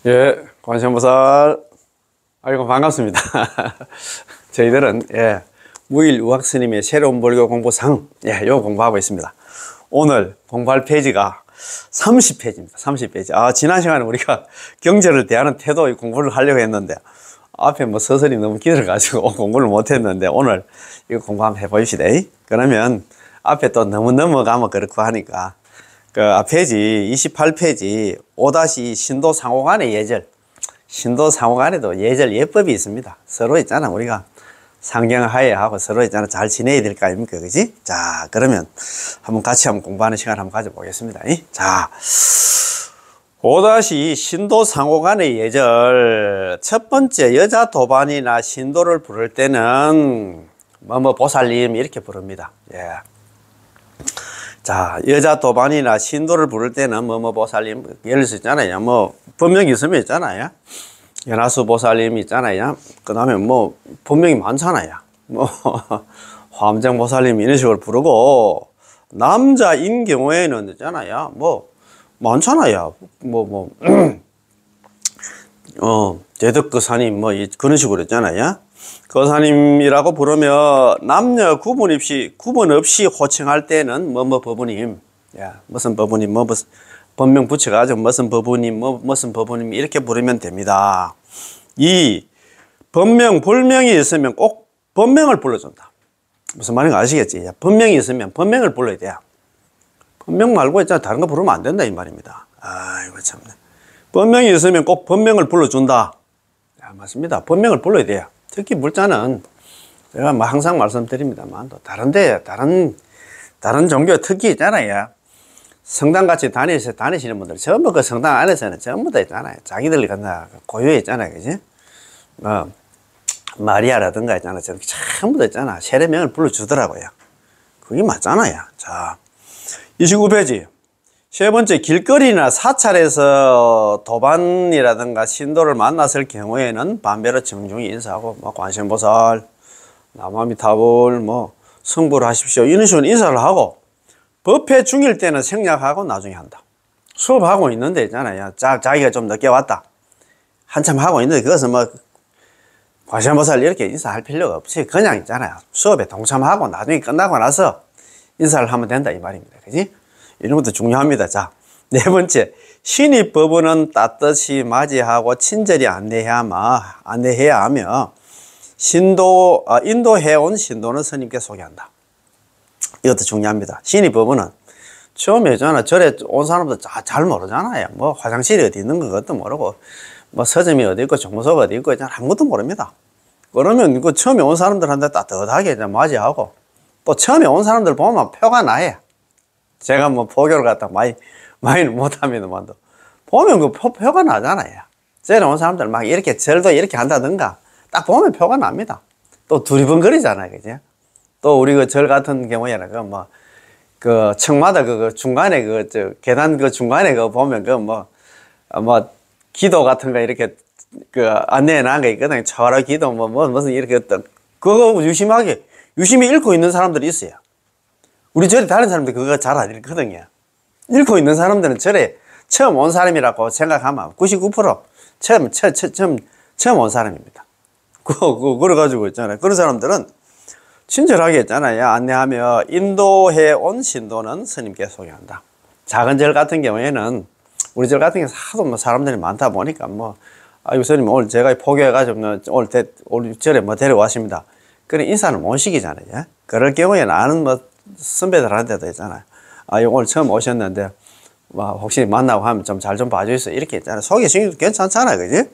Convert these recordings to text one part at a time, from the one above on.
예, 관세음보살. 아이고, 반갑습니다. 저희들은, 무일 우학 스님의 새로운 불교 공부상, 요거 공부하고 있습니다. 오늘 공부할 페이지가 30페이지입니다. 30페이지. 지난 시간에 우리가 경제를 대하는 태도 공부를 하려고 했는데, 앞에 뭐 서설이 너무 길어가지고 공부를 못했는데, 오늘 이거 공부 한번 해보십시다. 그러면 앞에 또 너무 넘어가면 그렇고 하니까, 페이지 28페이지 5- 신도 상호 간의 예절. 신도 상호 간에도 예절 예법이 있습니다. 서로 있잖아. 우리가 상경하에하고 서로 있잖아. 잘 지내야 될 거 아닙니까? 그지? 자, 그러면 한번 같이 한번 공부하는 시간 한번 가져보겠습니다. 자, 5- 신도 상호 간의 예절. 첫 번째, 여자 도반이나 신도를 부를 때는 보살님 이렇게 부릅니다. 자, 여자 도반이나 신도를 부를 때는 보살님, 예를 들어 있잖아요. 법명이 있으면 있잖아요. 연하수 보살님 있잖아요. 그 다음에 법명이 많잖아요. 화엄정 보살님 이런 식으로 부르고, 남자인 경우에는 있잖아요. 많잖아요. 대덕거사님, 그런 식으로 있잖아요. 거사님이라고 부르면 남녀 구분 없이 호칭할 때는 법부님, 무슨 법부님, 무슨 법명 붙여가지고 무슨 법부님, 무슨 법부님 이렇게 부르면 됩니다. 이 법명, 불명이 있으면 꼭 법명을 불러준다. 무슨 말인가 아시겠지? 법명이 있으면 법명을 불러야 돼요. 법명 말고 있잖아 다른 거 부르면 안 된다 이 말입니다. 아이고 참네. 법명이 있으면 꼭 법명을 불러준다. 맞습니다. 법명을 불러야 돼요. 특히 물자는 제가 항상 말씀드립니다만 또 다른 종교 특히 있잖아요. 성당같이 다니시는 분들 전부 그 성당 안에서는 전부 다 있잖아요. 자기들 고유에 있잖아요. 그지? 마리아라든가 있잖아요. 전부 다 있잖아. 세례명을 불러주더라고요. 그게 맞잖아요. 자, 29페이지. 세 번째, 길거리나 사찰에서 도반이라든가 신도를 만났을 경우에는 반배로 정중히 인사하고, 관세음보살, 남아미타불, 성불 하십시오. 이런 식으로 인사를 하고, 법회 중일 때는 생략하고 나중에 한다. 수업하고 있는데 있잖아요. 자기가 좀 늦게 왔다. 한참 하고 있는데, 그것은 관세음보살 이렇게 인사할 필요가 없이 그냥 있잖아요. 수업에 동참하고 나중에 끝나고 나서 인사를 하면 된다. 이 말입니다. 그지? 이런 것도 중요합니다. 자, 네 번째, 신입법원은 따뜻이 맞이하고 친절히 안내해야 하며 인도해온 신도는 스님께 소개한다. 이것도 중요합니다. 신입법원은 처음에 절에 온 사람도 잘 모르잖아요. 화장실이 어디 있는 것도 모르고 서점이 어디 있고 정무소가 어디 있고 아무것도 모릅니다. 그러면 처음에 온 사람들한테 따뜻하게 맞이하고 또 처음에 온 사람들 보면 표가 나요. 제가 포교를 갖다 많이는 못합니다만도 보면 표가 나잖아요. 절에 온 사람들 이렇게 절도 이렇게 한다든가 딱 보면 표가 납니다. 또 두리번거리잖아요. 그죠? 또 우리 절 같은 경우에는 청마다 중간에 계단 중간에 보면 기도 같은 거 이렇게 안내해 놓은 거 있거든요. 차와라 기도 무슨 이렇게 그거 유심히 읽고 있는 사람들이 있어요. 우리 절에 다른 사람들 그거 잘 안 읽거든요. 읽고 있는 사람들은 절에 처음 온 사람이라고 생각하면 99% 처음 온 사람입니다. 그래가지고 있잖아요. 그런 사람들은 친절하게 있잖아요. 안내하며 인도해 온 신도는 스님께 소개한다. 작은 절 같은 경우에는 우리 절 같은 경우는 하도 사람들이 많다 보니까 스님 오늘 제가 포교해가지고 오늘 절에 데려왔습니다. 그런 인사는 못 시키잖아요. 그럴 경우에는 아는 선배들한테도 있잖아요. 오늘 처음 오셨는데, 혹시 만나고 하면 잘 좀 봐주세요. 이렇게 있잖아요. 소개시켜도 괜찮잖아요. 그지?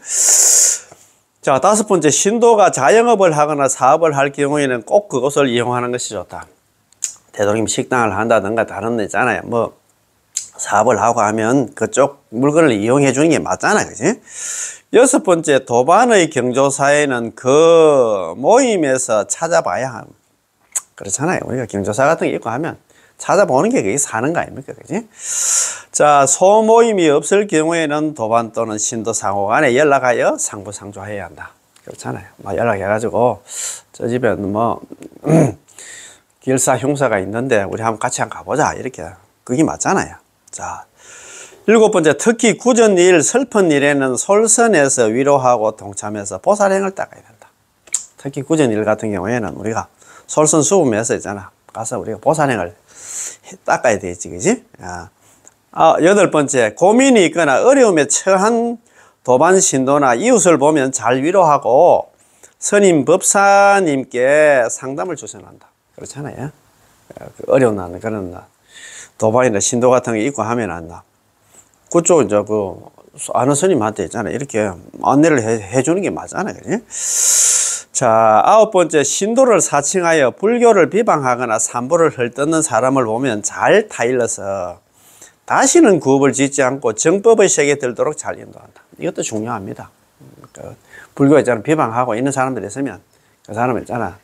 자, 5번째, 신도가 자영업을 하거나 사업을 할 경우에는 꼭 그것을 이용하는 것이 좋다. 되도록이면 식당을 한다든가 다른 데 있잖아요. 사업을 하고 하면 그쪽 물건을 이용해 주는 게 맞잖아요. 그지? 6번째, 도반의 경조사에는 그 모임에서 찾아봐야 합니다. 그렇잖아요. 우리가 경조사 같은 게 있고 하면 찾아보는 게 그게 사는 거 아닙니까? 그지? 자, 소모임이 없을 경우에는 도반 또는 신도 상호 간에 연락하여 상부상조해야 한다. 그렇잖아요. 연락해가지고, 저 집에 길사 흉사가 있는데, 우리 같이 한번 가보자. 이렇게. 그게 맞잖아요. 자, 7번째, 특히 굳은 일, 슬픈 일에는 솔선해서 위로하고 동참해서 보살행을 닦아야 된다. 특히 굳은 일 같은 경우에는 우리가 솔선수범해서 있잖아. 가서 우리가 보살행을 닦아야 되지, 그지? 8번째, 고민이 있거나 어려움에 처한 도반 신도나 이웃을 보면 잘 위로하고 스님 법사님께 상담을 조선한다. 그렇잖아요. 어려운 날, 그런 날, 도반이나 신도 같은 게 있고 하면 안 나. 그쪽, 이제, 아는 스님한테 있잖아요. 이렇게 안내를 해주는 게 맞잖아요. 그지? 자, 9번째, 신도를 사칭하여 불교를 비방하거나 산보를 헐뜯는 사람을 보면 잘 타일러서 다시는 구업을 짓지 않고 정법의 세계에 들도록 잘 인도한다. 이것도 중요합니다. 불교 있잖아, 비방하고 있는 사람들이 있으면 그 사람은 있잖아,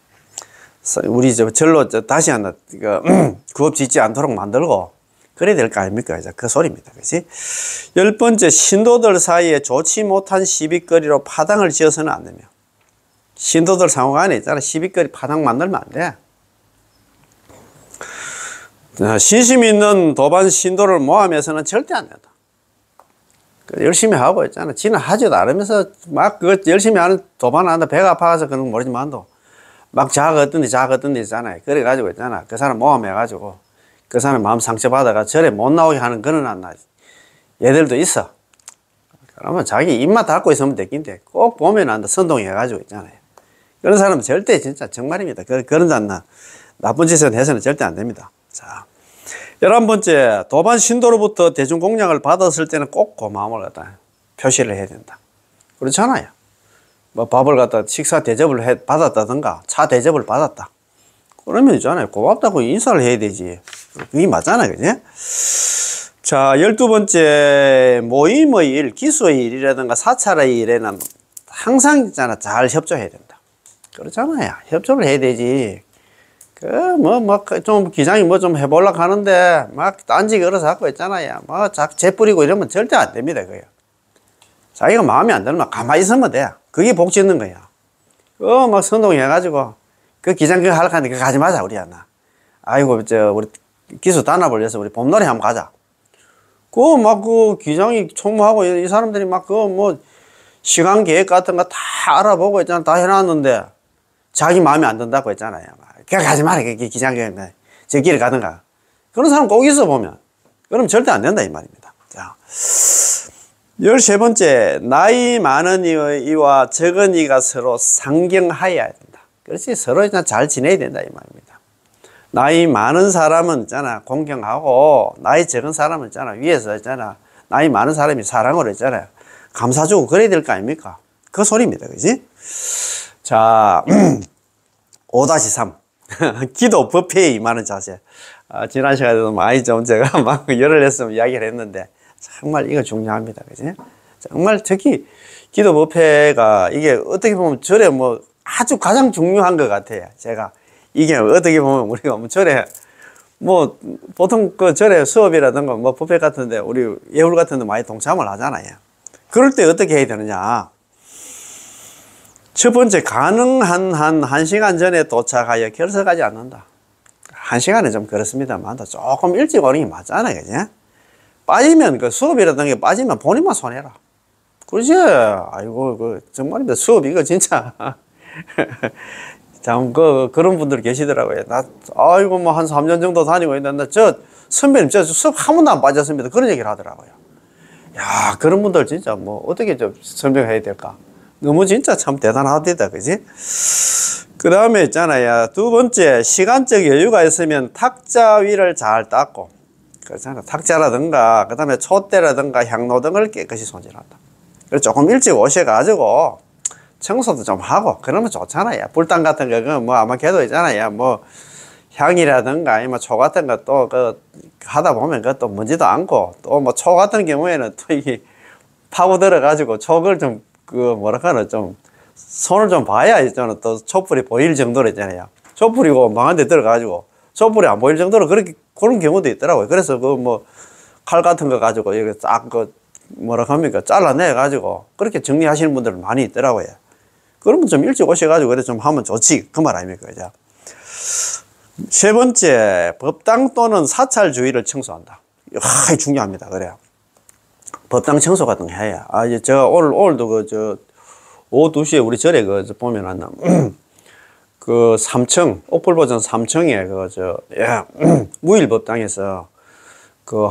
우리 절로 다시 한다, 구업 짓지 않도록 만들고 그래야 될 거 아닙니까? 그 소리입니다. 그치? 10번째, 신도들 사이에 좋지 못한 시비거리로 파당을 지어서는 안 되며, 신도들 상호간에 있잖아, 시비거리 파당 만들면 안 돼. 신심 있는 도반 신도를 모함해서는 절대 안 된다. 열심히 하고 있잖아. 지는 하지도 않으면서 막 그거 열심히 하는 도반을 한다. 배가 아파서 그런 건 모르지만도 막 자가 어떤 데 있잖아요. 그래가지고 있잖아. 그 사람 모함해가지고 그 사람 마음 상처받아가 절에 못 나오게 하는 그런 안 나. 얘들도 있어. 그러면 자기 입만 닫고 있으면 되긴데 꼭 보면 안다. 선동해가지고 있잖아요. 그런 사람은 절대 진짜 정말입니다. 그런 잔나 나쁜 짓을 해서는 절대 안 됩니다. 자, 11번째, 도반 신도로부터 대중 공양을 받았을 때는 꼭 고마움을 갖다 표시를 해야 된다. 그렇잖아요. 뭐 밥을 갖다 식사 대접을 받았다든가 차 대접을 받았다. 그러면 있잖아요. 고맙다고 인사를 해야 되지. 그게 맞잖아요. 그지? 자, 12번째, 모임의 일, 기수의 일이라든가 사찰의 일에는 항상 있잖아. 잘 협조해야 된다. 그렇잖아요. 협조를 해야 되지. 좀 기장이 뭐 좀 해보려고 하는데 막 딴지 걸어서 하고 있잖아요. 재뿌리고 이러면 절대 안 됩니다. 그요. 자기가 마음에 안 들면 가만히 있으면 돼. 그게 복 짓는 거야. 막 선동해가지고 그 기장 그거 하려고 하는데 그거 가지 마자, 우리 하나. 아이고, 우리 기수 단합을 위해서 우리 봄놀이 한번 가자. 그 기장이 총무하고 이 사람들이 시간 계획 같은 거 다 알아보고 있잖아. 다 해놨는데 자기 마음에 안 든다고 했잖아요. 그냥 가지 마라. 기장계획 저 길을 가든가. 그런 사람 꼭 있어 보면. 그럼 절대 안 된다 이 말입니다. 자, 13번째, 나이 많은 이와 적은 이가 서로 상경하여야 된다. 그렇지, 서로 잘 지내야 된다 이 말입니다. 나이 많은 사람은 있잖아 공경하고, 나이 적은 사람은 있잖아 위에서 있잖아 나이 많은 사람이 사랑으로 있잖아요 감사주고 그래야 될 거 아닙니까? 그 소리입니다. 그지? 자, 5-3 기도 법회에 임하는 자세. 지난 시간에도 많이 좀 제가 막 열을 냈으면 이야기를 했는데 정말 이거 중요합니다. 그지? 정말 특히 기도 법회가 이게 어떻게 보면 절에 아주 가장 중요한 것 같아요. 제가 이게 어떻게 보면 우리가 절에 보통 그 절에 수업이라든가 법회 같은데 우리 예불 같은데 많이 동참을 하잖아요. 그럴 때 어떻게 해야 되느냐? 첫 번째, 가능한 한 1시간 전에 도착하여 결석하지 않는다. 1시간은 좀 그렇습니다만 조금 일찍 오는 게 맞잖아요. 그지? 빠지면 수업이라든가 빠지면 본인만 손해라. 그렇지? 아이고, 정말입니다. 수업 이거 진짜. 참, 그런 분들 계시더라고요. 아이고, 한 3년 정도 다니고 있는데, 선배님, 수업 한 번도 안 빠졌습니다. 그런 얘기를 하더라고요. 야, 그런 분들 진짜 어떻게 좀 설명해야 될까? 너무 진짜 참 대단하다. 그지? 그 다음에 있잖아요. 2번째, 시간적 여유가 있으면 탁자 위를 잘 닦고, 그렇잖아. 탁자라든가, 그 다음에 촛대라든가 향로 등을 깨끗이 손질한다. 그래서 조금 일찍 오셔가지고, 청소도 좀 하고, 그러면 좋잖아요. 불당 같은 거, 아마 걔도 있잖아요. 향이라든가, 초 같은 거 또, 하다 보면 그것도 먼지도 않고, 또 초 같은 경우에는 또 이게 파고 들어가지고, 촉을 좀, 좀, 손을 좀 봐야 있잖아. 또 촛불이 보일 정도로 있잖아요. 촛불이고 망한 데 들어가지고, 촛불이 안 보일 정도로 그런 경우도 있더라고요. 그래서 칼 같은 거 가지고, 이렇게 싹, 잘라내가지고, 그렇게 정리하시는 분들 많이 있더라고요. 그러면 좀 일찍 오셔가지고, 그래 좀 하면 좋지. 그 말 아닙니까? 그죠? 세 번째, 법당 또는 사찰 주위를 청소한다. 이거 중요합니다. 그래요. 법당 청소 같은 거 해야. 이제 제가 오늘도 오후 2시에 우리 절에 보면 안 나. 그 3층, 옥불버전 3층에 무일법당에서 그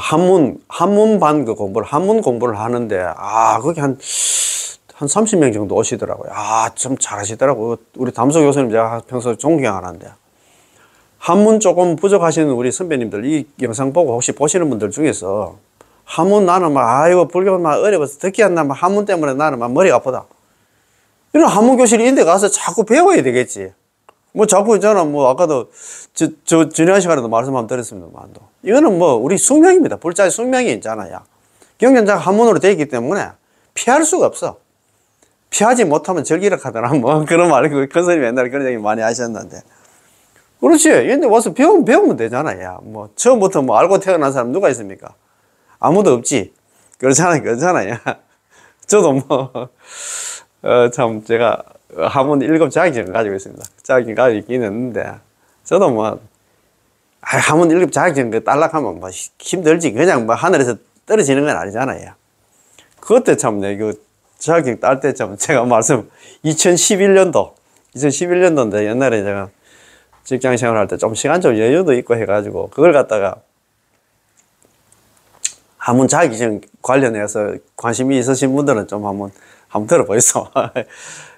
한문반 한문 공부를 하는데, 거기 한 30명 정도 오시더라고요. 좀 잘하시더라고요. 우리 담석 교수님 제가 평소에 존경하는데. 한문 조금 부족하시는 우리 선배님들, 이 영상 보고 혹시 보시는 분들 중에서 한문 나는 이거 불교 어려워서 듣기 안 나면 한문 때문에 나는 머리가 아프다. 이런 한문 교실 인데 가서 자꾸 배워야 되겠지. 자꾸 저는 아까도 지난 시간에도 말씀 한번 드렸습니다만, 이거는 우리 숙명입니다. 불자의 숙명이 있잖아요. 경전자가 한문으로 되어 있기 때문에 피할 수가 없어. 피하지 못하면 절기를 하더라. 그런 말을 큰 스님이 옛날에 그런 얘기 많이 하셨는데. 그렇지. 근데 와서 배우면 되잖아요. 처음부터 알고 태어난 사람 누가 있습니까? 아무도 없지. 그렇잖아요. 저도 참 제가 한문 1급 자격증을 가지고 있습니다. 자격증 가지고 있긴 했는데, 저도 한문 1급 자격증 딸락하면 힘들지. 그냥 하늘에서 떨어지는 건 아니잖아요. 그때 참, 자격증 딸 때 참, 제가 2011년도인데 옛날에 제가 직장 생활할 때 좀 시간 좀 여유도 있고 해가지고, 그걸 갖다가 한문 자격증 관련해서 관심이 있으신 분들은 좀 한번 들어보이소.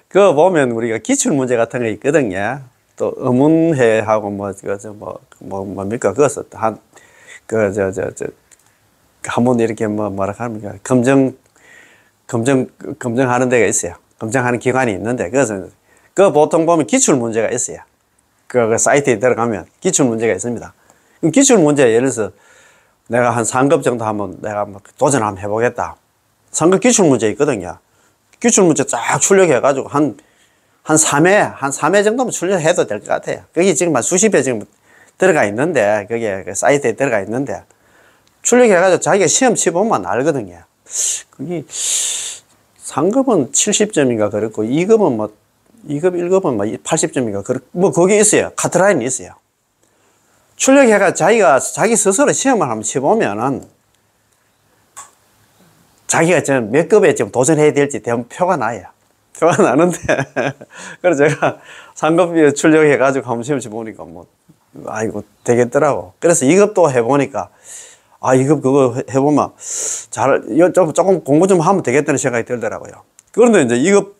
그거 보면 우리가 기출문제 같은 거 있거든요. 또 의문해하고 뭡니까? 그것을 한번 이렇게 뭐라 합니까? 검증하는 데가 있어요. 검증하는 기관이 있는데, 그거 보통 보면 기출문제가 있어요. 그 사이트에 들어가면 기출문제가 있습니다. 기출문제 예를 들어서 내가 한 3급 정도 내가 도전 한번 해보겠다. 3급 기출문제 있거든요. 기출문제 쫙 출력해가지고 한 3회 정도면 출력해도 될 것 같아요. 거기 지금 한 수십 회 지금 들어가 있는데, 거기에 그 사이트에 들어가 있는데, 출력해가지고 자기가 시험 치보면 알거든요. 거기 3급은 70점인가 그렇고, 2급은 1급은 80점인가 거기 있어요. 카트라인이 있어요. 출력해가 자기 스스로 시험을 한번 치보면은, 자기가 지금 몇 급에 지금 도전해야 될지 대부분 표가 나요. 표가 나는데, 그래서 제가 3급 출력해가지고 한번 시험 치보니까 이거 되겠더라고. 그래서 2급도 해보니까, 2급 그거 해보면 조금 공부 좀 하면 되겠다는 생각이 들더라고요. 그런데 이제 2급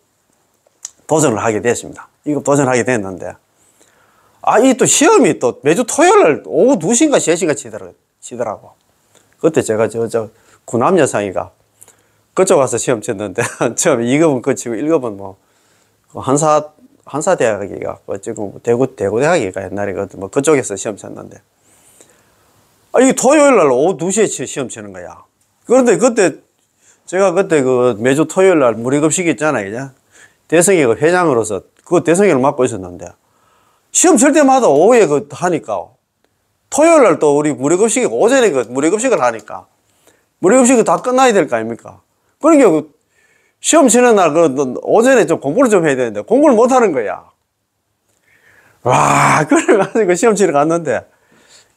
도전을 하게 됐습니다. 2급 도전하게 됐는데, 이 또 시험이 또 매주 토요일 오후 2시인가 3시인가 치더라고. 그때 제가 구남 여상이가 그쪽 가서 시험 쳤는데, 처음에 2급은 그치고 1급은 한사대학이가, 지금 대구대학이가 옛날에 그쪽에서 시험 쳤는데, 이게 토요일 날 오후 2시에 시험 치는 거야. 그런데 제가 매주 토요일 날 무료급식 있잖아요. 그죠? 대성이가 회장으로서 그 대성이를 맡고 있었는데, 시험 칠 때마다 오후에 하니까, 토요일 날 또 우리 무료급식이 오전에 무료급식을 하니까, 무료급식이 다 끝나야 될 거 아닙니까? 그러니까 시험 치는 날 오전에 좀 공부를 좀 해야 되는데, 공부를 못 하는 거야. 그래가지고 시험 치러 갔는데,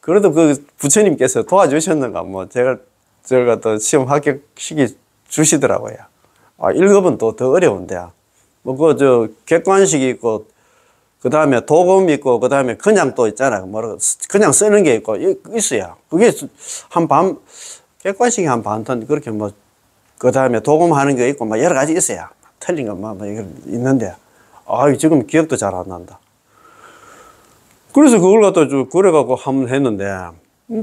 그래도 부처님께서 도와주셨는가, 제가 또 시험 합격시키 주시더라고요. 1급은 또 더 어려운데, 객관식이 있고, 그 다음에 도금 있고, 그 다음에 그냥 또 있잖아요. 그냥 쓰는 게 있어요. 그게 객관식이 한 반턴, 그렇게 그 다음에 도금하는 게 있고, 여러 가지 있어요. 틀린 거, 있는데, 지금 기억도 잘 안 난다. 그래서 그걸 갖다 그래갖고 한번 했는데,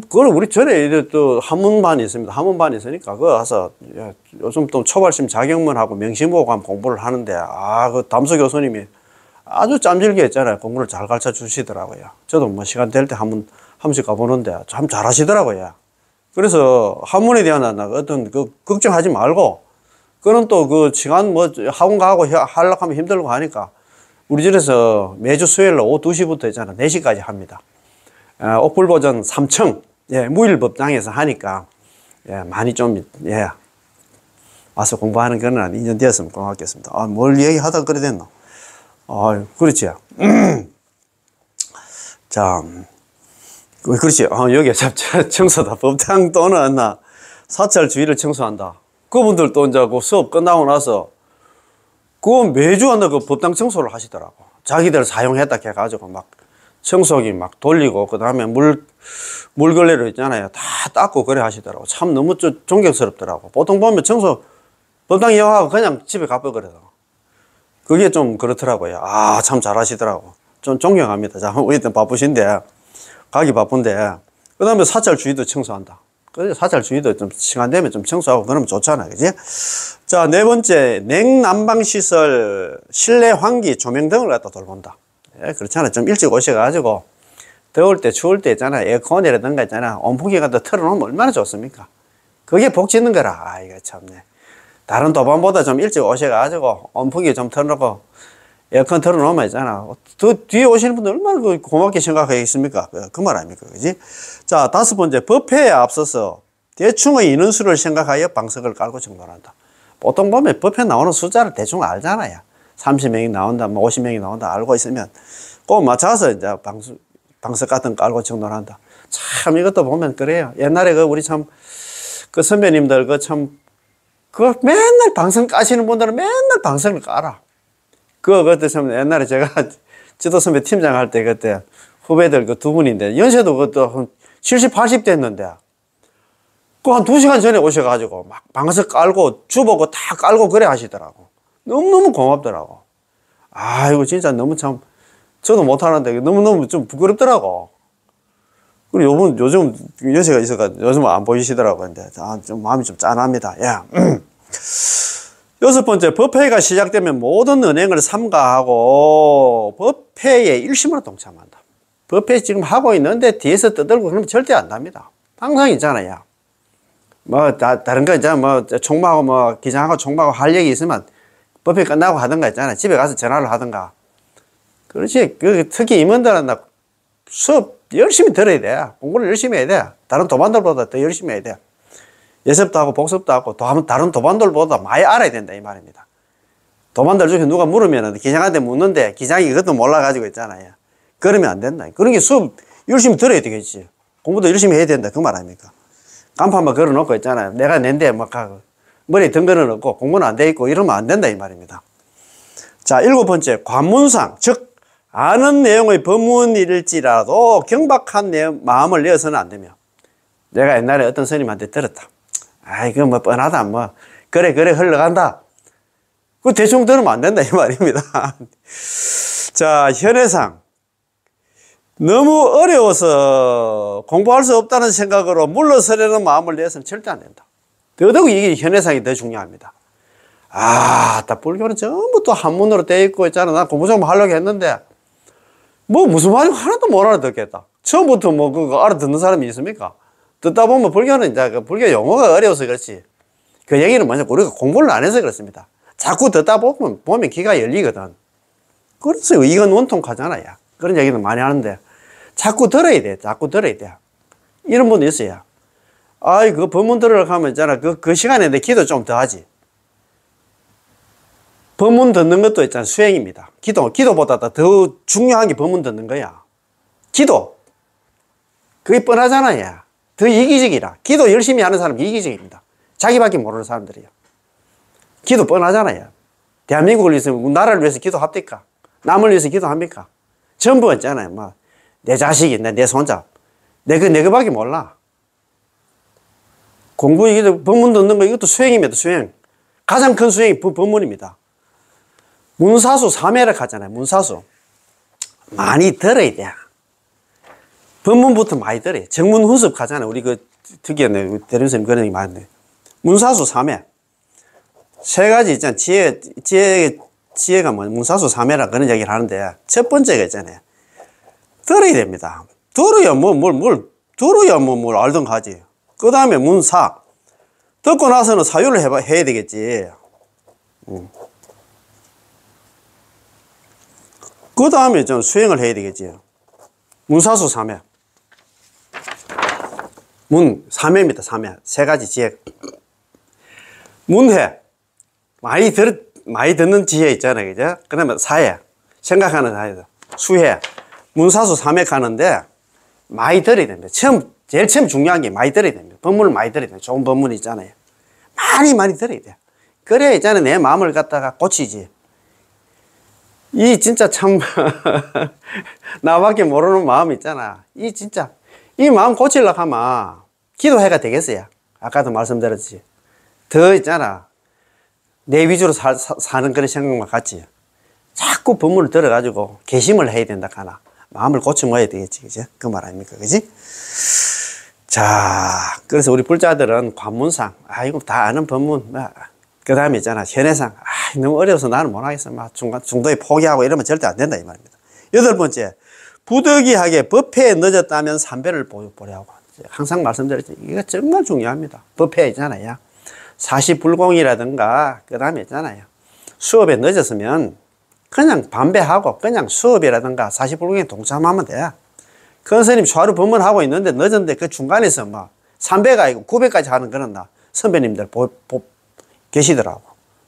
그걸 우리 전에 또 한문반이 있습니다. 한문반이 있으니까, 그거 가서, 요즘 또 초발심 자격문하고 명심보고 한번 공부를 하는데, 그 담수 교수님이 아주 짬질게 했잖아요. 공부를 잘 가르쳐 주시더라고요. 저도 시간 될 때 한 번씩 가보는데 참 잘하시더라고요. 그래서 한문에 대한 어떤 걱정하지 말고, 그는 또 시간 학원 가고 하려고 하면 힘들고 하니까, 우리 집에서 매주 수요일 날 오후 2시부터 있잖아. 4시까지 합니다. 옥불보전 3층, 무일법당에서 하니까, 많이 좀, 와서 공부하는 거는 한 2년 되었으면 고맙겠습니다. 뭘 얘기하다 그래 됐노? 그렇지. 자, 그렇지. 여기 청소다. 법당 또는 사찰 주위를 청소한다. 그분들도 이제 그 수업 끝나고 나서 그거 매주 하는 그 법당 청소를 하시더라고. 자기들 사용했다 해가지고 막 청소기 막 돌리고 그 다음에 물걸레로 있잖아요. 다 닦고 그래 하시더라고. 참 너무 존경스럽더라고. 보통 보면 청소 법당 이용하고 그냥 집에 가버거든. 그게 좀 그렇더라고요. 아, 참 잘하시더라고. 좀 존경합니다. 자, 우리 바쁘신데, 가기 바쁜데, 그 다음에 사찰 주위도 청소한다. 그래, 사찰 주위도 좀 시간 되면 좀 청소하고 그러면 좋잖아. 그지? 자, 네 번째, 냉난방시설, 실내 환기, 조명 등을 갖다 돌본다. 예, 그렇잖아. 좀 일찍 오셔가지고, 더울 때, 추울 때 있잖아. 에어컨이라든가 있잖아. 온풍기 갖다 틀어놓으면 얼마나 좋습니까? 그게 복 짓는 거라. 아, 이거 참네. 다른 도반보다 좀 일찍 오셔가지고 온풍기 좀 틀어놓고 에어컨 틀어놓으면 있잖아. 더 뒤에 오시는 분들 얼마나 고맙게 생각하겠습니까? 그 말 아닙니까? 그지? 자, 다섯 번째, 법회에 앞서서 대충의 인원수를 생각하여 방석을 깔고 정돈한다. 보통 보면 법회 나오는 숫자를 대충 알잖아요. 30명이 나온다, 뭐 50명이 나온다 알고 있으면 꼭 맞춰서 이제 방석 같은 거 깔고 정돈한다. 참 이것도 보면 그래요. 옛날에 우리 참 그 선배님들 그거 맨날 방석 까시는 분들은 맨날 방석을 깔아. 그때 참 옛날에 제가 지도 선배 팀장 할 때 그때 후배들 그 두 분인데 연세도 그것도 한 70, 80 됐는데 그 한 2시간 전에 오셔가지고 막 방석 깔고 주보고 다 깔고 그래 하시더라고. 너무너무 고맙더라고. 아이고 진짜 너무 참 저도 못하는데 너무너무 좀 부끄럽더라고. 그리고 요즘 연세가 있어가 요즘 안 보이시더라고요. 근데 좀 마음이 좀 짠합니다. 야. 여섯 번째, 법회가 시작되면 모든 은행을 삼가하고 법회에 일심으로 동참한다. 법회 지금 하고 있는데 뒤에서 떠들고 그러면 절대 안 답니다. 항상 있잖아요. 뭐 다른 거 있잖아. 뭐 총무하고 뭐 기장하고 총무하고 할 얘기 있으면 법회 끝나고 하든가 있잖아요. 집에 가서 전화를 하든가. 그렇지. 특히 임원들은 수업 열심히 들어야 돼. 공부를 열심히 해야 돼. 다른 도반들보다 더 열심히 해야 돼. 예습도 하고 복습도 하고 다른 도반들보다 많이 알아야 된다 이 말입니다. 도반들 중에 누가 물으면 기장한테 묻는데 기장이 그것도 몰라가지고 있잖아요. 그러면 안 된다. 그런 게 수업 열심히 들어야 되겠지. 공부도 열심히 해야 된다 그 말 아닙니까? 간판만 걸어놓고 있잖아요. 내가 낸데 막 머리에 덩그러 놓고 공부는 안 돼 있고 이러면 안 된다 이 말입니다. 자, 일곱 번째, 관문상 즉 아는 내용의 법문일지라도 경박한 마음을 내어서는 안 되며. 내가 옛날에 어떤 스님한테 들었다. 아이, 그 뭐 뻔하다. 뭐 그래 흘러간다. 그 대충 들으면 안 된다 이 말입니다. 자, 현해상. 너무 어려워서 공부할 수 없다는 생각으로 물러서려는 마음을 내서는 절대 안 된다. 더더욱 이게 현해상이 더 중요합니다. 불교는 전부 또 한문으로 되어 있고 있잖아. 나 공부 좀 하려고 했는데 뭐 무슨 말인지 하나도 못 알아듣겠다. 처음부터 뭐 그거 알아듣는 사람이 있습니까? 듣다 보면 불교는 이제 불교 용어가 어려워서 그렇지. 그 얘기는 뭐냐, 우리가 공부를 안 해서 그렇습니다. 자꾸 듣다 보면 귀가 열리거든. 그래서 이건 원통하잖아요. 그런 얘기는 많이 하는데 자꾸 들어야 돼. 자꾸 들어야 돼. 이런 분도 있어요. 아이, 그 법문 들으려고 하면 있잖아. 그 시간에 내 기도 좀 더 하지. 법문 듣는 것도 있잖아. 수행입니다. 기도보다 더 중요한 게 법문 듣는 거야. 기도. 그게 뻔하잖아요. 더 이기적이라. 기도 열심히 하는 사람이 이기적입니다. 자기밖에 모르는 사람들이요. 기도 뻔하잖아요. 대한민국을 위해서, 나라를 위해서 기도합니까? 남을 위해서 기도합니까? 전부 있잖아요. 뭐, 내 자식이, 내 손자. 내 그밖에 몰라. 공부, 법문 듣는 거, 이것도 수행입니다. 수행. 가장 큰 수행이 법문입니다. 문사수 3회를 하잖아요. 문사수. 많이 들어야 돼. 법문부터 많이 들어요. 정문 훈습 가잖아요. 우리 특이한 대륜스님 그런 얘기 많은데. 문사수 3회. 세 가지 있잖아요. 지혜가 뭐, 문사수 3회라 그런 얘기를 하는데, 첫 번째가 있잖아요. 들어야 됩니다. 들어야 들어야 뭘 알던가 하지. 그 다음에 문사. 듣고 나서는 사유를 해야 되겠지. 그 다음에 좀 수행을 해야 되겠지. 문사수 3회. 문 3회입니다. 3회. 세 가지 지혜. 문회. 많이 듣는 지혜 있잖아요. 그죠? 그 다음에 사회. 생각하는 사회. 수회. 문사수 3회 가는데 많이 들어야 됩니다. 제일 처음 중요한 게 많이 들어야 됩니다. 법문을 많이 들어야 됩니다. 좋은 법문이 있잖아요. 많이 들어야 돼. 그래야 있잖아 내 마음을 갖다가 고치지. 이 진짜 참 나밖에 모르는 마음 있잖아. 이 진짜 이 마음 고치려고 하면 기도해가 되겠어요. 아까도 말씀드렸지. 더 있잖아 내 위주로 사는 그런 생각만 같지. 자꾸 법문을 들어가지고 개심을 해야 된다 하나 마음을 고쳐먹어야 되겠지. 그지? 그 말 아닙니까? 그지? 자, 그래서 우리 불자들은 관문상, 이거 다 아는 법문, 그 다음에 있잖아, 현해상, 너무 어려워서 나는 못하겠어. 막 중도에 포기하고 이러면 절대 안 된다, 이 말입니다. 8번째, 부득이하게 법회에 늦었다면 삼배를 보려고. 항상 말씀드렸지. 이거 정말 중요합니다. 법회 있잖아요. 사시불공이라든가, 그 다음에 있잖아요. 수업에 늦었으면 그냥 반배하고 그냥 수업이라든가 사시불공에 동참하면 돼. 큰 스님 좌루 법문하고 있는데 늦었는데 그 중간에서 막 300가 아니고 900까지 하는 그런 선배님들 계시더라고.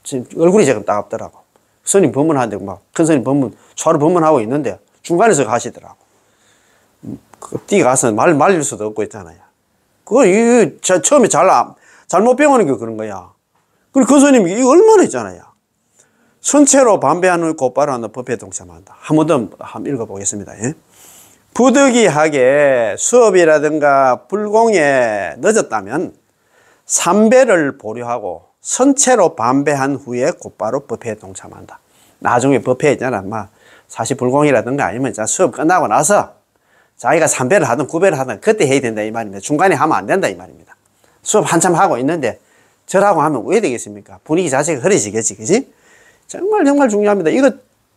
지금 얼굴이 조금 따갑더라고. 스님 법문하는데 막 큰 스님 좌루 법문하고 있는데 중간에서 가시더라고. 뛰어가서 말릴 수도 없고 있잖아요. 그거 처음에 잘못 배우는 게 그런 거야. 그리고 그 스님이 이거 얼마나 있잖아요. 선체로 반배하는 곧바로 하는 법회에 동참한다. 한 번 더 한번 읽어보겠습니다. 예? 부득이하게 수업이라든가 불공에 늦었다면 삼배를 보류하고 선체로 반배한 후에 곧바로 법회에 동참한다. 나중에 법회 있잖아. 막 사시불공이라든가 아니면 수업 끝나고 나서 자기가 3배를 하든 9배를 하든 그때 해야 된다 이 말입니다. 중간에 하면 안 된다 이 말입니다. 수업 한참 하고 있는데 절하고 하면 왜 되겠습니까? 분위기 자체가 흐려지겠지. 그지? 정말 중요합니다. 이거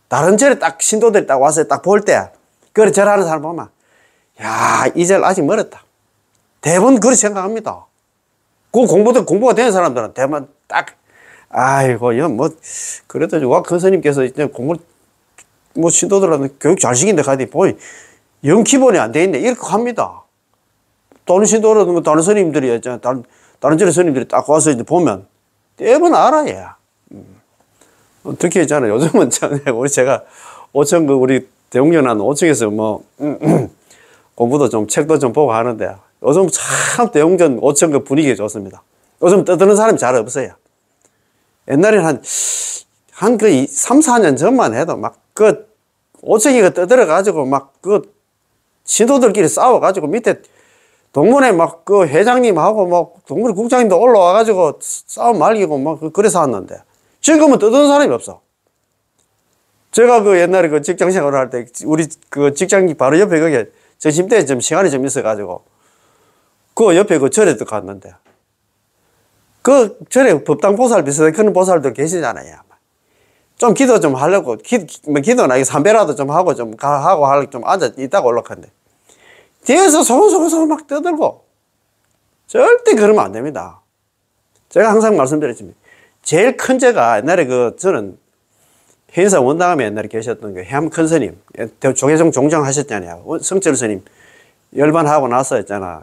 다른 절에 딱 신도들이 딱 와서 딱 볼 때 그래 절하는 사람 보면 야, 이 절 아직 멀었다. 대부분 그렇게 생각합니다. 그 공부가 되는 사람들은 대부분 딱 아이고 이건 뭐 그래도 와 큰 스님께서 이제 공부 뭐 신도들한테 교육 잘 시킨데 가디 보이 영 기본이 안 돼 있네 이렇게 합니다. 다른 신도라든가 다른 스님들이 있잖아. 다른 절의 스님들이 딱 와서 이제 보면 대부분 알아야. 특히 있잖아요. 요즘은 제가 5천 우리 대웅련한 5층에서 뭐 공부도 좀 책도 좀 보고 하는데 요즘 참 대웅전 5층 분위기가 좋습니다. 요즘 떠드는 사람이 잘 없어요. 옛날에는 한 3, 4년 전만 해도 막 5층이가 떠들어가지고 막 신도들끼리 싸워가지고 밑에 동문회 막 회장님하고 막 동문회 국장님도 올라와가지고 싸움 말기고 막 그래서 왔는데 지금은 떠드는 사람이 없어. 제가 옛날에 직장 생활을 할 때 우리 직장 바로 옆에 거기 점심때 좀 시간이 좀 있어가지고 옆에 절에도 갔는데 절에 법당 보살 비슷한 그런 보살들 계시잖아요. 좀 기도 좀 하려고 기도나 삼배라도 좀 하고 하려고 좀 앉아 있다가 올라갔는데 뒤에서 소곤소곤 막 떠들고 절대 그러면 안 됩니다. 제가 항상 말씀드렸지만 제일 큰 죄가 옛날에 저는 해인사 원당함에 옛날에 계셨던 해암 큰 스님, 조계종 종정 하셨잖아요. 성철 스님 열반하고 나서 있잖아.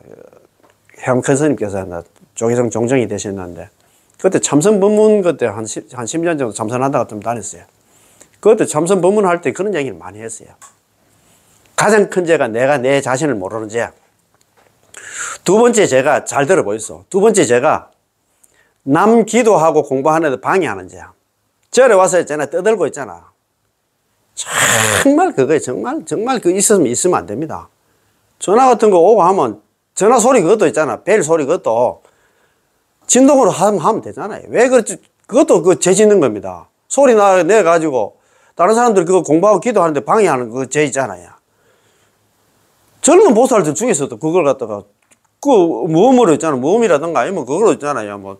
해암 큰 스님께서 조계종 종정이 되셨는데 그때 참선 법문 그때 한 10년 정도 참선하다가 좀 다녔어요. 그때 참선 법문 할 때 그런 얘기를 많이 했어요. 가장 큰 죄가 내가 내 자신을 모르는 죄. 두 번째 죄가 잘 들어보이소. 두 번째 죄가 남 기도하고 공부하는데 방해하는 죄야. 절에 와서 있잖아. 떠들고 있잖아. 정말 그거에 정말 있으면 안 됩니다. 전화 같은 거 오고 하면 전화 소리 그것도 있잖아. 벨 소리 그것도 진동으로 하면 되잖아요. 왜 그렇지? 그것도 죄 짓는 겁니다. 소리 내가지고 다른 사람들 그거 공부하고 기도하는데 방해하는 그 죄 있잖아요. 젊은 보살들 중에서도 그걸 갖다가 모음으로 있잖아. 모음이라든가 아니면 그걸로 있잖아요.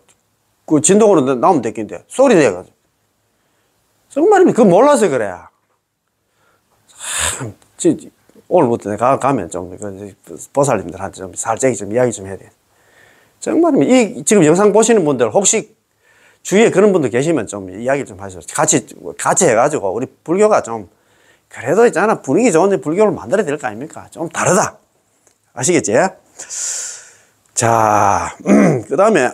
진동으로 나오면 됐긴데 소리 내가지고 정말 그거 몰라서 그래. 오늘부터 내가 가면 좀 보살님들한테 좀 살짝 좀 이야기 좀 해야 돼. 정말 지금 영상 보시는 분들 혹시 주위에 그런 분들 계시면 좀 이야기 좀 하시죠. 같이 해가지고 우리 불교가 좀 그래도 있잖아 분위기 좋은데 불교를 만들어야 될 거 아닙니까? 좀 다르다. 아시겠지? 자, 그 다음에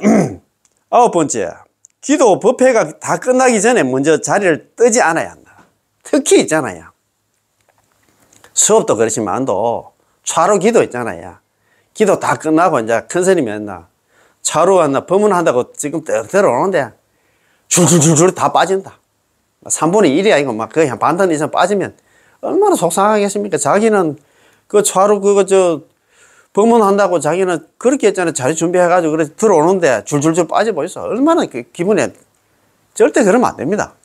9번째. 기도 법회가 다 끝나기 전에 먼저 자리를 뜨지 않아야 한다. 특히 있잖아요. 수업도 그렇지만도 차로 기도 있잖아요. 기도 다 끝나고 이제 큰 스님이 했나. 차로 하나 법문한다고 지금 떡 들어오는데 줄줄줄줄 다 빠진다. 3분의 1이 아니고 막 거의 한 반턴 이상 빠지면 얼마나 속상하겠습니까? 자기는 그 차로 법문한다고 자기는 그렇게 했잖아요. 자리 준비해가지고 그래 들어오는데 줄줄줄 빠져버렸어. 얼마나 기분에 절대 그러면 안 됩니다.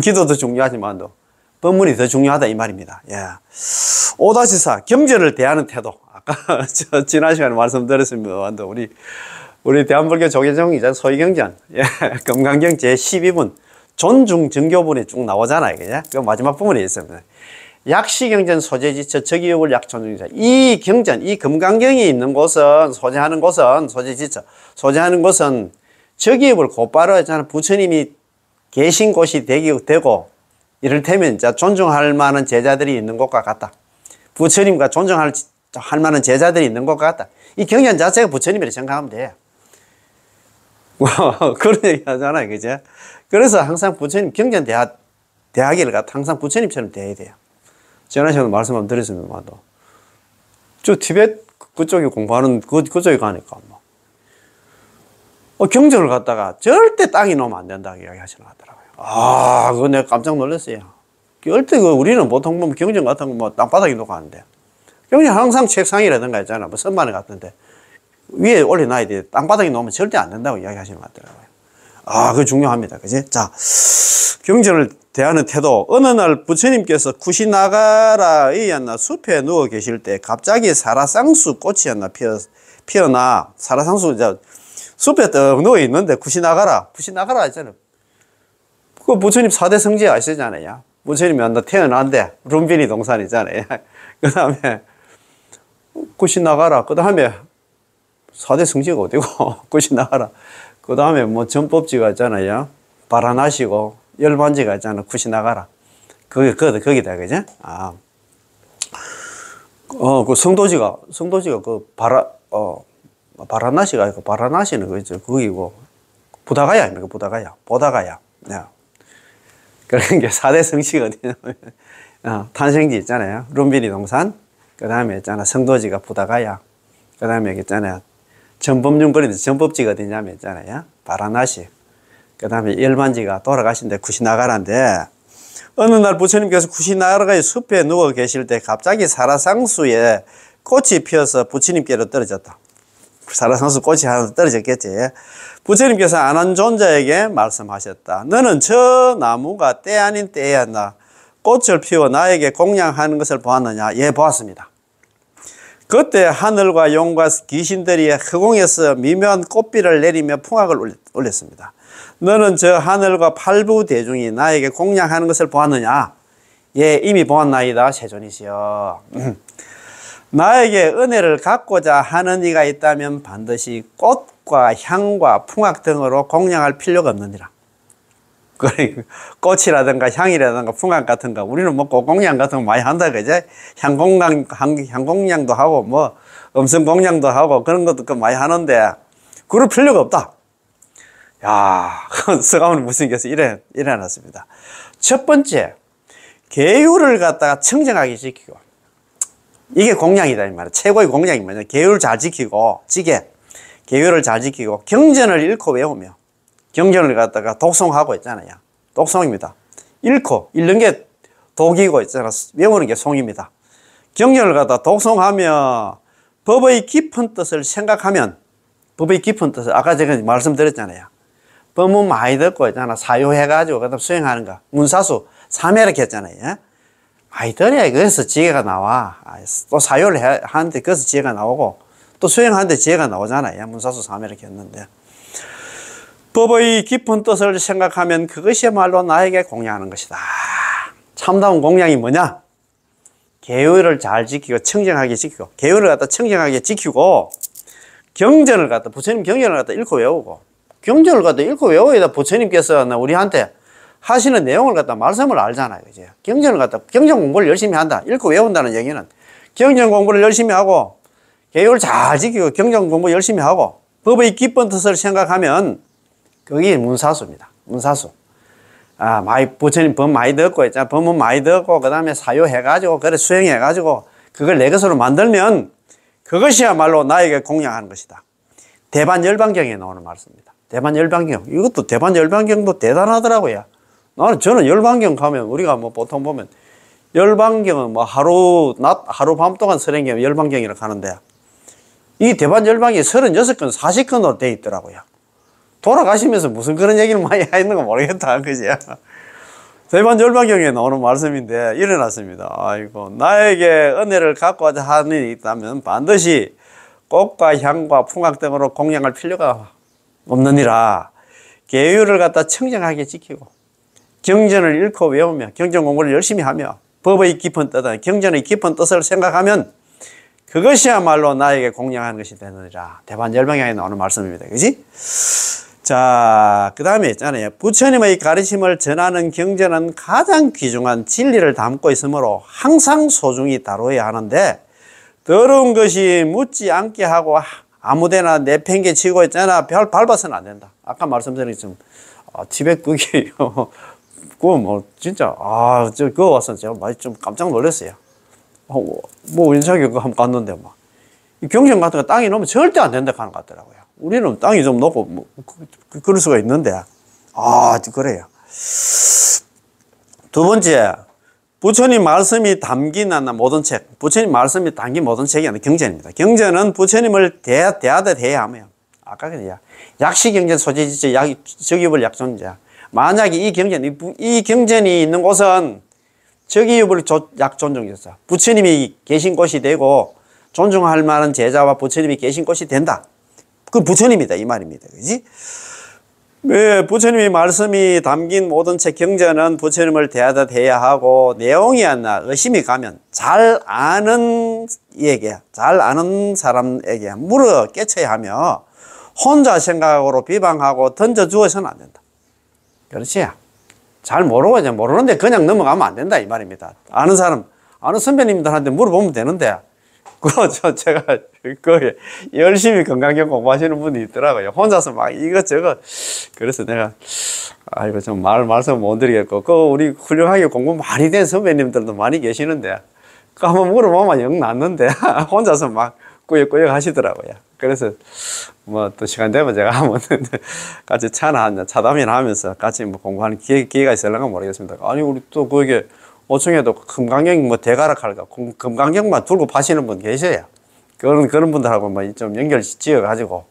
기도도 중요하지만도 법문이 더 중요하다 이 말입니다. 예. 5-4 경전을 대하는 태도. 아까 지난 시간에 말씀드렸습니다. 우리 대한불교 조계종이자 소위경전, 예. 금강경 제12분 존중 정교분이 쭉 나오잖아요. 그죠? 그 마지막 부분에 있습니다. 약시경전 소재지처 적의욕을 약존중자. 이 경전, 이 금강경이 있는 곳은 소재하는 곳은 소재지처 소재하는 곳은 적의욕을 곧바로 했잖아요. 부처님이 계신 곳이 되고 이를테면 존중할 만한 제자들이 있는 곳과 같다. 부처님과 존중할 만한 제자들이 있는 곳과 같다. 이 경전 자체가 부처님이라 생각하면 돼요. 그런 얘기 하잖아요. 그죠? 그래서 항상 부처님 경전 대하기를 갖다 항상 부처님처럼 대해야 돼요. 지난 시간에 말씀 한번 드렸습니다만도. 저 티베트 그쪽에 공부하는 그쪽에 가니까 경전을 갖다가 절대 땅에 놓으면 안 된다고 이야기하시는 것 같더라고요. 아, 그거 내가 깜짝 놀랐어요. 절대 우리는 보통 보면 경전 같은 거 땅바닥에 놓고 하는데. 경전 항상 책상이라든가 있잖아. 선반에 같은데. 위에 올려놔야 돼. 땅바닥에 놓으면 절대 안 된다고 이야기하시는 것 같더라고요. 아, 그거 중요합니다. 그지? 자, 경전을 대하는 태도. 어느 날 부처님께서 쿠시나가라의 숲에 누워 계실 때 갑자기 사라상수 꽃이 피어나, 사라상수, 숲에 떡 누워 있는데 쿠시나가라 있잖아요. 그 부처님 4대 성지 아시잖아요. 부처님이 태어난데, 룸비니 동산 있잖아요. 그 다음에, 쿠시나가라. 그 다음에, 4대 성지가 어디고, 쿠시나가라. 그 다음에 전법지가 있잖아요. 바라나시고, 열반지가 있잖아. 쿠시나가라. 거기다, 그죠? 그 성도지가 바라나시가 있고, 바라나시는 거기고, 부다가야 아닙니까? 보다가야. 네. 그런 게 4대 성지가 어디냐면, 탄생지 있잖아요. 룸비니 동산. 그 다음에 있잖아. 성도지가 부다가야. 그 다음에 여기 있잖아요. 전법륜거리인데 전법지가 어디냐면 있잖아요. 바라나시. 그 다음에 열반지가 돌아가신데 쿠시나가라인데, 어느 날 부처님께서 쿠시나가라의 숲에 누워 계실 때 갑자기 사라상수에 꽃이 피어서 부처님께로 떨어졌다. 사라상수 꽃이 하나 떨어졌겠지. 부처님께서 안한존자에게 말씀하셨다. 너는 저 나무가 때 아닌 때에 꽃을 피워 나에게 공양하는 것을 보았느냐? 예, 보았습니다. 그때 하늘과 용과 귀신들이 허공에서 미묘한 꽃비를 내리며 풍악을 올렸습니다. 너는 저 하늘과 팔부 대중이 나에게 공양하는 것을 보았느냐? 예, 이미 보았나이다. 세존이시여. 나에게 은혜를 갖고자 하는 이가 있다면 반드시 꽃과 향과 풍악 등으로 공양할 필요가 없느니라. 꽃이라든가 향이라든가 풍악 같은 거 우리는 뭐 꽃공양 같은 거 많이 한다 그제? 향공양도 하고 음성공양도 하고 그런 것도 많이 하는데 그럴 필요가 없다. 야, 서가모니 무스님께서 일어났습니다. 첫 번째, 계율을 갖다가 청정하게 지키고, 이게 공양이다 이 말이야. 최고의 공양이 뭐냐? 계율을 잘 지키고, 계율을 잘 지키고 경전을 읽고 외우며, 경전을 갖다가 독송하고 있잖아요. 독송입니다. 읽는 게 독이고 있잖아. 외우는 게 송입니다. 경전을 갖다가 독송하며 법의 깊은 뜻을 생각하면, 법의 깊은 뜻을 아까 제가 말씀드렸잖아요. 법문 많이 듣고 있잖아. 사유해가지고 그다음 수행하는 거. 문사수 3회를 했잖아요. 많이 들어야 그래서 지혜가 나와. 또 사유를 하는데 그래서 지혜가 나오고 또 수행하는데 지혜가 나오잖아요. 문사수 3회를 했는데. 법의 깊은 뜻을 생각하면 그것이야말로 나에게 공양하는 것이다. 참다운 공양이 뭐냐? 계율을 잘 지키고 청정하게 지키고, 계율을 갖다 청정하게 지키고, 경전을 갖다 부처님 경전을 갖다 읽고 외우고, 경전을 갖다 읽고 외워야 부처님께서 우리한테 하시는 내용을 갖다 말씀을 알잖아요. 그죠? 경전 공부를 열심히 한다. 읽고 외운다는 얘기는 경전 공부를 열심히 하고, 계율을 잘 지키고, 경전 공부 열심히 하고, 법의 깊은 뜻을 생각하면 그게 문사수입니다. 문사수. 부처님 법 많이 듣고 있잖아. 법문 많이 듣고, 그 다음에 사유해가지고, 그래 수행해가지고, 그걸 내 것으로 만들면 그것이야말로 나에게 공양하는 것이다. 대반열반경에 나오는 말씀입니다. 대반열반경. 이것도 대반열반경도 대단하더라고요. 저는 열반경 가면 우리가 뭐 보통 보면 열반경은 뭐 하루 밤 동안 설행하면 열반경이라고 하는데 이 대반열반경이 36건, 40건으로 돼 있더라고요. 돌아가시면서 무슨 그런 얘기를 많이 하는 거 모르겠다. 그죠? 대반열반경에 나오는 말씀인데 일어났습니다. 아이고, 나에게 은혜를 갖고자 하는 일이 있다면 반드시 꽃과 향과 풍악 등으로 공양할 필요가 없느니라. 계율을 갖다 청정하게 지키고 경전을 읽고 외우며 경전 공부를 열심히 하며 법의 깊은 뜻, 경전의 깊은 뜻을 생각하면 그것이야말로 나에게 공양하는 것이 되느니라. 대반열반경에 나오는 말씀입니다. 그지? 자, 그 다음에 있잖아요. 부처님의 가르침을 전하는 경전은 가장 귀중한 진리를 담고 있으므로 항상 소중히 다루어야 하는데 더러운 것이 묻지 않게 하고 아무데나 내팽개치고 있잖아. 별 밟아서는 안 된다. 아까 말씀드린 좀 티베트 그게 그거 뭐 진짜 그거 와서 제가 많이 좀 깜짝 놀랐어요. 뭐 인사하게 그거 한번 갔는데 막 이 경전 같은 거 땅에 놓으면 절대 안 된다 하는 것 같더라고요. 우리는 땅이 좀 높고 뭐 그럴 수가 있는데 그래요. 두 번째, 부처님 말씀이 담긴 모든 책, 부처님 말씀이 담긴 모든 책이 아니라 경전입니다. 경전은 부처님을 대하듯 해야 하며 아까 그냥 약시경전 소재지체 적유불 약존자. 만약에 이 경전이 있는 곳은 적유불 약존중이었어. 부처님이 계신 곳이 되고 존중할 만한 제자와 부처님이 계신 곳이 된다. 그 부처님이다 이 말입니다. 그지? 네, 부처님의 말씀이 담긴 모든 책 경전은 부처님을 대하듯 해야 하고 내용이 안 나 의심이 가면 잘 아는 사람에게 물어 깨쳐야 하며 혼자 생각으로 비방하고 던져 주어서는 안 된다. 그렇지? 잘 모르고 이제 모르는데 그냥 넘어가면 안 된다 이 말입니다. 아는 선배님들한테 물어보면 되는데 제가 열심히 건강경 공부하시는 분이 있더라고요. 혼자서 막 이것저것. 그래서 내가 이거 좀 말씀 못 드리겠고 우리 훌륭하게 공부 많이 된 선배님들도 많이 계시는데 한번 물어보면 영 났는데 혼자서 막 꾸역꾸역 하시더라고요. 그래서 뭐 또 시간 되면 제가 한번 같이 차담이나 하면서 같이 뭐 공부하는 기회가 있을런가 모르겠습니다. 아니 우리 또 그게 5층에도 금강경 뭐 대가락 할까 금강경만 들고 파시는 분 계셔요. 그런 분들하고 뭐 좀 연결 지어 가지고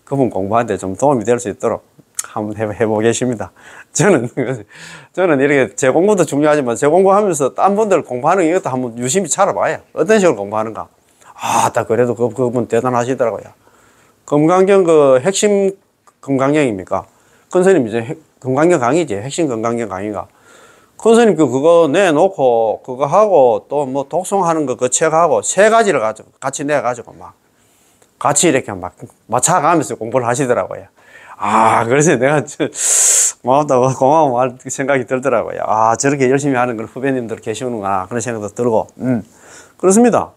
그분 공부하는데 좀 도움이 될 수 있도록 한번 해보겠습니다. 저는 이렇게 제 공부도 중요하지만 제 공부하면서 딴 분들 공부하는 이것도 한번 유심히 찾아봐요. 어떤 식으로 공부하는가. 딱 그래도 그분 대단하시더라고요. 금강경 핵심 금강경입니까? 큰 스님 이제 금강경 강의지. 핵심 금강경 강의가. 큰 스님 그거 내놓고 그거 하고 또 뭐 독송하는 거 그 책하고 세 가지를 가지고 같이 내가지고 막 같이 이렇게 막 맞춰가면서 공부를 하시더라고요. 그래서 내가 고마운 생각이 들더라고요. 저렇게 열심히 하는 걸 후배님들 계시는구나 그런 생각도 들고 그렇습니다.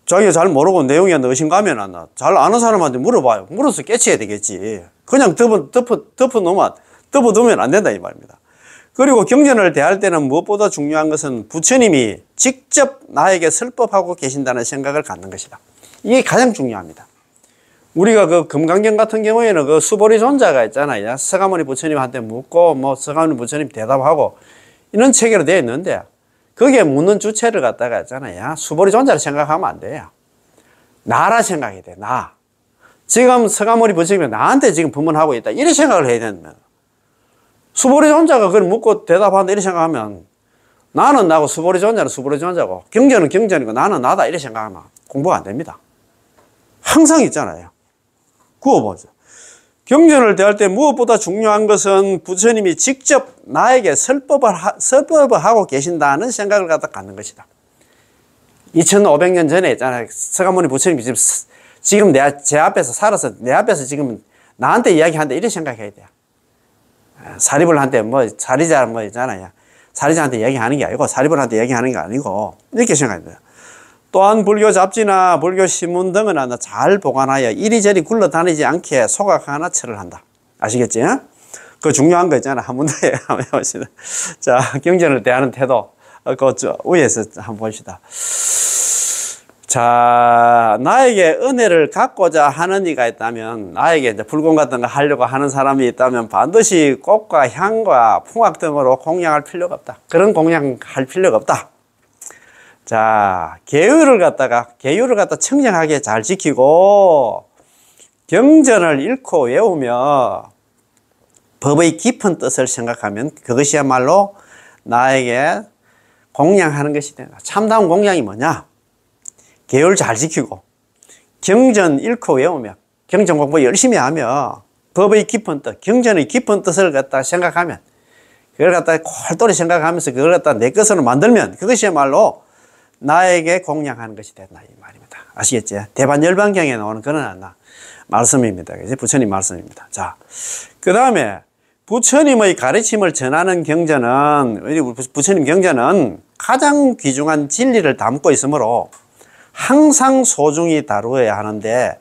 자기가 잘 모르고 내용이 의심 가면 안 나. 잘 아는 사람한테 물어봐요. 물어서 깨쳐야 되겠지. 그냥 덮어두면 안 된다 이 말입니다. 그리고 경전을 대할 때는 무엇보다 중요한 것은 부처님이 직접 나에게 설법하고 계신다는 생각을 갖는 것이다. 이게 가장 중요합니다. 우리가 그 금강경 같은 경우에는 그 수보리존자가 있잖아요. 서가모니 부처님한테 묻고 뭐 서가모니 부처님 대답하고 이런 체계로 되어 있는데 거기에 묻는 주체를 갖다가 있잖아요. 수보리존자를 생각하면 안 돼요. 나라 생각해야 돼. 나. 지금 서가모니 부처님이 나한테 지금 법문하고 있다. 이런 생각을 해야 된다면 수보리존자가 그걸 묻고 대답한다 이렇게 생각하면 나는 나고 수보리존자는 수보리존자고 경전은 경전이고 나는 나다 이렇게 생각하면 공부가 안 됩니다. 항상 있잖아요. 구워보죠. 경전을 대할 때 무엇보다 중요한 것은 부처님이 직접 나에게 설법을 하고 계신다는 생각을 갖는 것이다. 2500년 전에 있잖아요. 서가모니 부처님이 지금 제 앞에서 살아서 내 앞에서 지금 나한테 이야기한다 이렇게 생각해야 돼요. 사리불한테 사리자 있잖아요. 사리자한테 이야기하는 게 아니고 사리불한테 이야기하는 게 아니고 이렇게 생각해야 돼요. 또한 불교 잡지나 불교 신문 등은 잘 보관하여 이리저리 굴러다니지 않게 소각 하나 철을 한다. 아시겠지? 그 중요한 거 있잖아. 한 번 더 한번 해봅시다. 자, 경전을 대하는 태도. 위에서 한번 봅시다. 자, 나에게 은혜를 갖고자 하는 이가 있다면, 나에게 이제 불공 같은 거 하려고 하는 사람이 있다면 반드시 꽃과 향과 풍악 등으로 공양할 필요가 없다. 그런 공양할 필요가 없다. 자, 계율을 갖다 청정하게 잘 지키고, 경전을 읽고 외우며 법의 깊은 뜻을 생각하면 그것이야말로 나에게 공양하는 것이 된다. 참다운 공양이 뭐냐? 계율 잘 지키고 경전 읽고 외우며 경전 공부 열심히 하며 법의 깊은 뜻, 경전의 깊은 뜻을 갖다 생각하면 그걸 갖다 콜똘히 생각하면서 그걸 갖다 내 것으로 만들면 그것이야말로 나에게 공양하는 것이 된다 이 말입니다. 아시겠지? 대반열반경에 나오는 그런 말씀입니다. 부처님 말씀입니다. 자, 그 다음에 부처님의 가르침을 전하는 경전은 부처님 경전은 가장 귀중한 진리를 담고 있으므로 항상 소중히 다루어야 하는데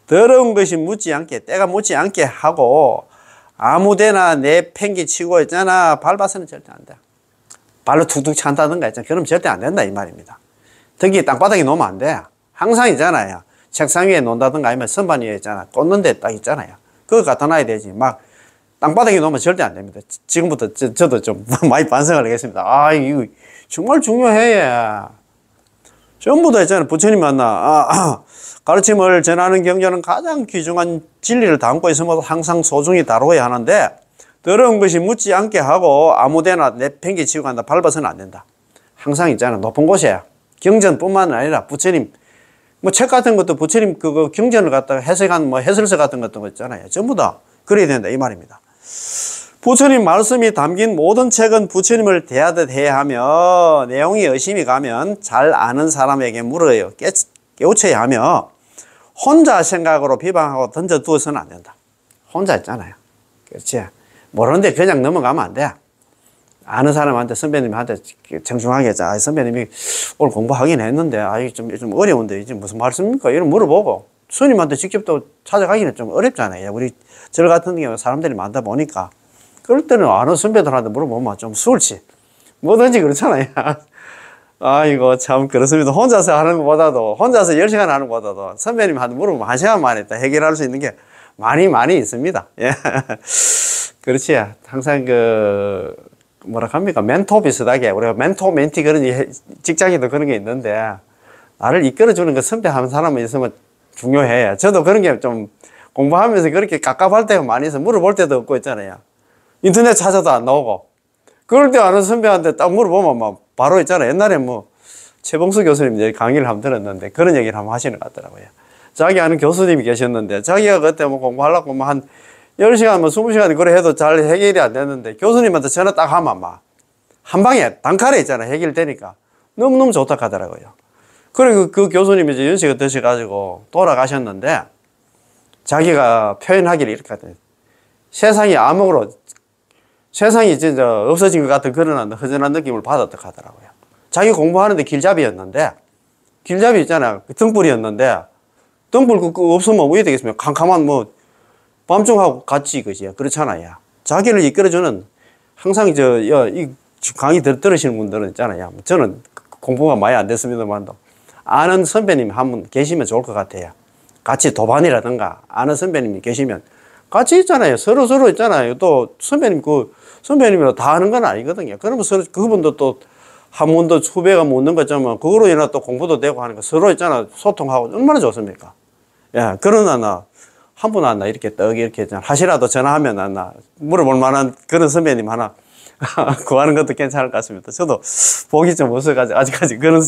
더러운 것이 묻지 않게 때가 묻지 않게 하고 아무데나 내 팽기 치고 있잖아 밟아서는 절대 안 돼. 발로 툭툭 찬다든가 있잖아. 그럼 절대 안 된다 이 말입니다. 특히 땅바닥에 놓으면 안 돼. 항상 있잖아요. 책상 위에 놓는다든가 아니면 선반 위에 있잖아. 꽂는 데 딱 있잖아요. 그거 갖다 놔야 되지. 막 땅바닥에 놓으면 절대 안 됩니다. 지금부터 저도 좀 많이 반성을 하겠습니다. 아, 이거 정말 중요해. 전부 다 있잖아요. 부처님 만나 가르침을 전하는 경전은 가장 귀중한 진리를 담고 있으므로 항상 소중히 다루어야 하는데 더러운 것이 묻지 않게 하고 아무데나 내팽개 치고 간다 밟아서는 안 된다. 항상 있잖아. 높은 곳에 경전뿐만 아니라 부처님 뭐 책 같은 것도 부처님 그거 경전을 갖다가 해석한 뭐 해설서 같은 것도 있잖아요. 전부 다 그래야 된다 이 말입니다. 부처님 말씀이 담긴 모든 책은 부처님을 대하듯 해야 하며 내용이 의심이 가면 잘 아는 사람에게 물어요. 깨우쳐야 하며 혼자 생각으로 비방하고 던져두어서는 안 된다. 혼자 있잖아요. 그렇지? 모르는데 그냥 넘어가면 안 돼. 아는 사람한테 선배님한테 정중하게 선배님이 오늘 공부하긴 했는데 좀 어려운데 이제 무슨 말씀입니까? 이런 물어보고 스님한테 직접 또 찾아가기는 좀 어렵잖아요. 우리 절 같은 경우 사람들이 많다 보니까 그럴 때는 아는 선배들한테 물어보면 좀 수월치. 뭐든지 그렇잖아요. 아이고, 참, 그렇습니다. 혼자서 하는 것보다도, 혼자서 10시간 하는 것보다도 선배님한테 물어보면 1시간 만에 다 해결할 수 있는 게 많이 있습니다. 예. 그렇지. 항상 뭐라 합니까? 멘토 비슷하게. 우리가 멘토, 멘티 그런 직장에도 그런 게 있는데, 나를 이끌어주는 그 선배 한 사람은 있으면 중요해. 저도 그런 게 좀 공부하면서 그렇게 깝깝할 때가 많이 있어. 물어볼 때도 없고 있잖아요. 인터넷 찾아도 안 나오고. 그럴 때 아는 선배한테 딱 물어보면 막 바로 있잖아요. 옛날에 뭐 최봉수 교수님 강의를 한번 들었는데 그런 얘기를 한번 하시는 것 같더라고요. 자기 아는 교수님이 계셨는데 자기가 그때 뭐 공부하려고 뭐 한 10시간 뭐 20시간 그래 해도 잘 해결이 안 됐는데 교수님한테 전화 딱 하면 막 한 방에 단칼에 있잖아요. 해결되니까 너무너무 좋다 하더라고요. 그리고 그 교수님이 이제 연세가 드셔가지고 돌아가셨는데 자기가 표현하기를 이렇게 하더니 세상이 암흑으로 세상이 진짜 없어진 것 같은 그런 허전한 느낌을 받았다 하더라고요. 자기 공부하는데 길잡이였는데 길잡이 있잖아요. 등불이었는데 등불 그 없으면 왜 되겠습니까? 캄캄한 뭐 밤중하고 같이 그지요. 그렇잖아요. 자기를 이끌어주는 항상 이 강의 들으시는 분들은 있잖아요. 저는 공부가 많이 안 됐습니다만도 아는 선배님 한 분 계시면 좋을 것 같아요. 같이 도반이라든가 아는 선배님이 계시면 같이 있잖아요. 서로 있잖아요. 또 선배님이랑 다 하는 건 아니거든요. 그러면 서로 그분도 또 한 번도 후배가 묻는 거잖아요. 그거로 인해 또 공부도 되고 하는 거 서로 있잖아. 소통하고 얼마나 좋습니까? 예, 그러나 한 분 하나 이렇게 떡 이렇게 하시라도 전화하면 하나 물어볼 만한 그런 선배님 하나 구하는 것도 괜찮을 것 같습니다. 저도 보기 좀 없어가지고 아직까지 그런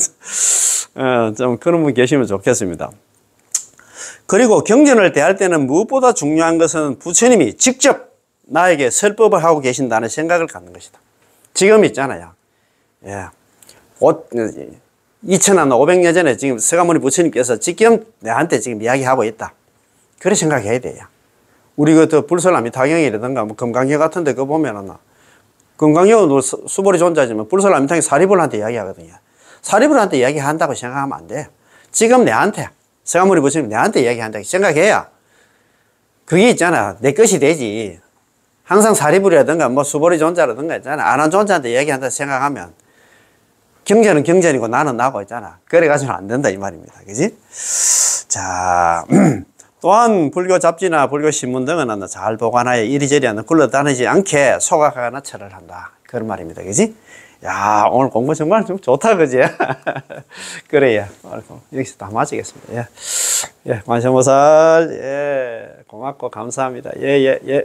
좀 그런 분 계시면 좋겠습니다. 그리고 경전을 대할 때는 무엇보다 중요한 것은 부처님이 직접 나에게 설법을 하고 계신다는 생각을 갖는 것이다. 지금 있잖아요. 예. 2500년 전에 지금 서가모니 부처님께서 지금 내한테 지금 이야기하고 있다. 그렇게 생각해야 돼요. 우리 불설아미타경이라든가 뭐 금강경 같은 데 그거 보면은 금강경은 수보리 존자지만 불설아미타경 사리불한테 이야기하거든요. 사리불한테 이야기한다고 생각하면 안 돼. 지금 내한테 서가모니 부처님 내한테 이야기한다고 생각해야 그게 있잖아. 내 것이 되지. 항상 사리불이라든가 뭐 수보리 존자라든가 있잖아. 안한 존자한테 이야기한다고 생각하면 경전은 경전이고 나는 나고 있잖아. 그래가지고는 안 된다 이 말입니다. 그지? 자, 또한 불교 잡지나 불교 신문 등은 잘 보관하여 이리저리 굴러다니지 않게 소각하거나 철을 한다. 그런 말입니다. 그지? 야, 오늘 공부 정말 좀 좋다. 그지? 그래요. 여기서 다 마치겠습니다. 예. 예, 관세음보살. 예, 고맙고 감사합니다. 예, 예, 예.